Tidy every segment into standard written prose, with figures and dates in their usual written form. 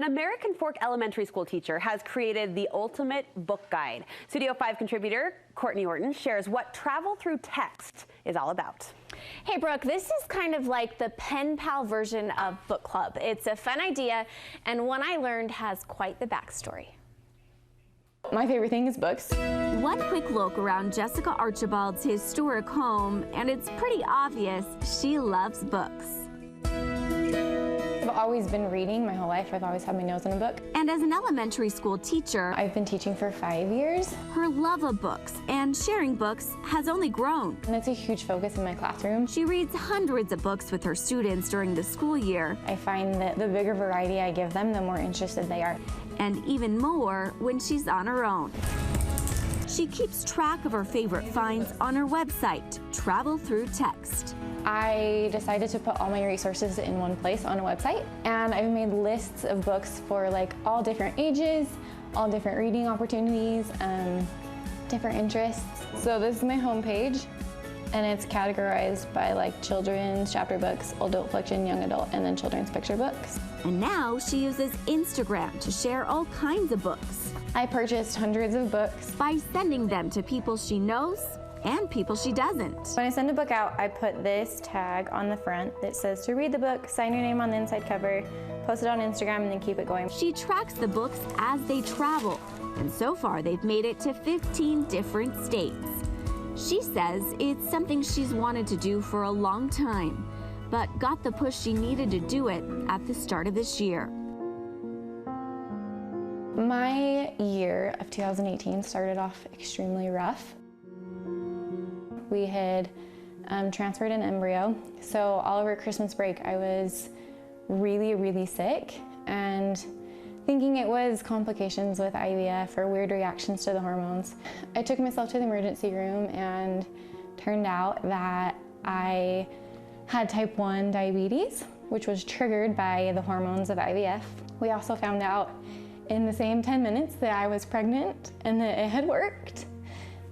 An American Fork elementary school teacher has created the ultimate book guide. Studio 5 contributor Courtney Orton shares what travel through text is all about. Hey Brooke, this is kind of like the pen pal version of book club. It's a fun idea and one I learned has quite the backstory. My favorite thing is books. One quick look around Jessica Archibald's historic home, and it's pretty obvious she loves books. I've always been reading my whole life. I've always had my nose in a book. And as an elementary school teacher, I've been teaching for 5 years. her love of books and sharing books has only grown. And it's a huge focus in my classroom. She reads hundreds of books with her students during the school year, I find that the bigger variety I give them, the more interested they are. and even more when she's on her own. She keeps track of her favorite finds on her website, Travel Through Text. I decided to put all my resources in one place on a website, and I've made lists of books for like all different ages, all different reading opportunities, different interests. So this is my homepage, and it's categorized by like children's chapter books, adult fiction, young adult, and then children's picture books. And now she uses Instagram to share all kinds of books I purchased hundreds of books. by sending them to people she knows and people she doesn't. When I send a book out, I put this tag on the front that says to read the book, sign your name on the inside cover, post it on Instagram, and then keep it going. She tracks the books as they travel, and so far they've made it to 15 different states. She says it's something she's wanted to do for a long time, but got the push she needed to do it at the start of this year. My year of 2018 started off extremely rough. We had transferred an embryo, so all over Christmas break I was really, really sick and thinking it was complications with IVF or weird reactions to the hormones. I took myself to the emergency room and turned out that I had type 1 diabetes, which was triggered by the hormones of IVF. We also found out in the same 10 minutes that I was pregnant and that it had worked.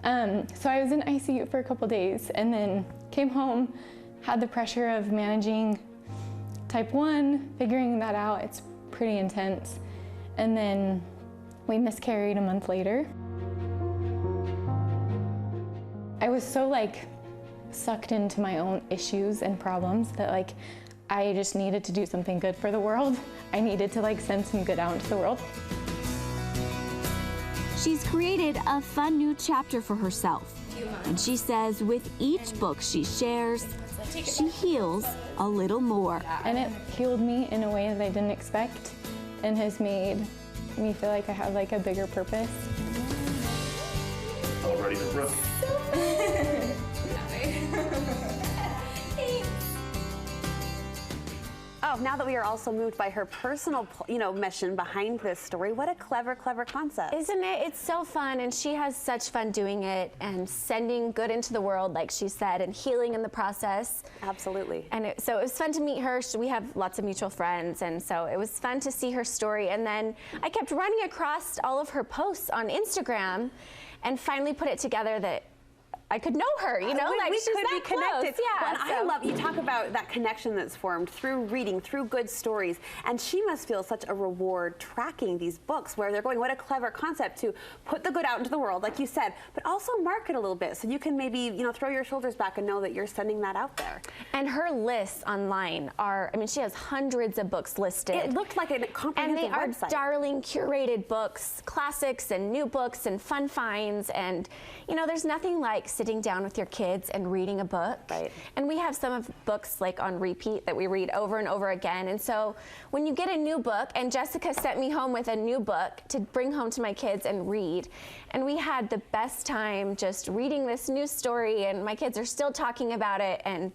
So I was in ICU for a couple days and then came home, had the pressure of managing type 1, figuring that out. It's pretty intense. And then we miscarried a month later. I was so like sucked into my own issues and problems that like I just needed to do something good for the world. I needed to like send some good out into the world. She's created a fun new chapter for herself, and she says with each book she shares, she heals a little more. And it healed me in a way that I didn't expect and has made me feel like I have like a bigger purpose. All ready for Brooke. Oh, now that we are also moved by her personal, mission behind this story, what a clever, clever concept. Isn't it? It's so fun, and she has such fun doing it and sending good into the world, like she said, and healing in the process. Absolutely. And so it was fun to meet her. We have lots of mutual friends, and so it was fun to see her story. And then I kept running across all of her posts on Instagram and finally put it together that I could know her, we she's could that be connected. close. Yeah, Well, and I love, you talk about that connection that's formed through reading, through good stories, and she must feel such a reward tracking these books where they're going, what a clever concept to put the good out into the world, like you said, but also market a little bit so you can maybe, throw your shoulders back and know that you're sending that out there. And her lists online are, she has hundreds of books listed. It looked like a comprehensive And they are website. darling curated books, classics and new books and fun finds. And, there's nothing like sitting down with your kids and reading a book. Right. And we have some of books like on repeat that we read over and over again. And so when you get a new book, and Jessica sent me home with a new book to bring home to my kids and read. And we had the best time just reading this new story, and my kids are still talking about it. And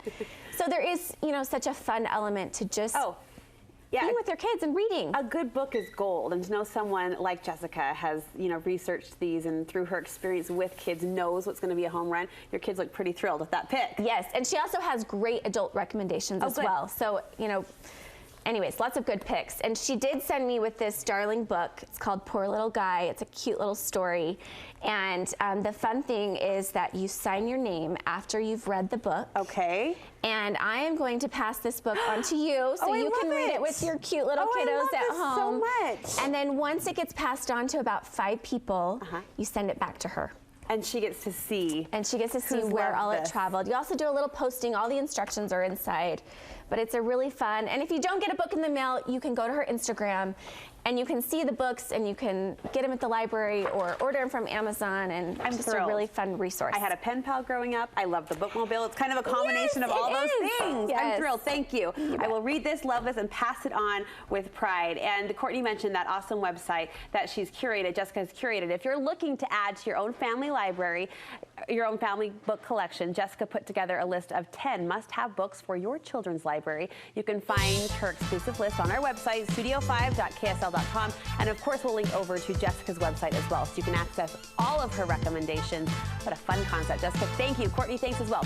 so there is, such a fun element to just being with your kids and reading. A good book is gold, and to know someone like Jessica has, researched these and through her experience with kids knows what's going to be a home run. Your kids look pretty thrilled with that pick. Yes, and she also has great adult recommendations as good. well. So, anyways, lots of good picks. And she did send me with this darling book. It's called Poor Little Guy. It's a cute little story. And the fun thing is that you sign your name after you've read the book. Okay. And I am going to pass this book on to you so you can read it with your cute little kiddos at home. So much. And then once it gets passed on to about 5 people, you send it back to her. And she gets to see. And she gets to see where all it traveled. You also do a little posting. All the instructions are inside. But it's a really fun. And if you don't get a book in the mail, you can go to her Instagram and you can see the books and you can get them at the library or order them from Amazon. And I'm just thrilled. a really fun resource. I had a pen pal growing up. I love the bookmobile. It's kind of a combination of all those things. Yes. I'm thrilled. Thank you. I will read this, love this, and pass it on with pride. And Courtney mentioned that awesome website that she's curated, Jessica's curated. If you're looking to add to your own family library, your own family book collection, Jessica put together a list of 10 must-have books for your children's library. You can find her exclusive list on our website, studio5.ksl.com. And of course, we'll link over to Jessica's website as well, so you can access all of her recommendations. What a fun concept. Jessica, thank you. Courtney, thanks as well.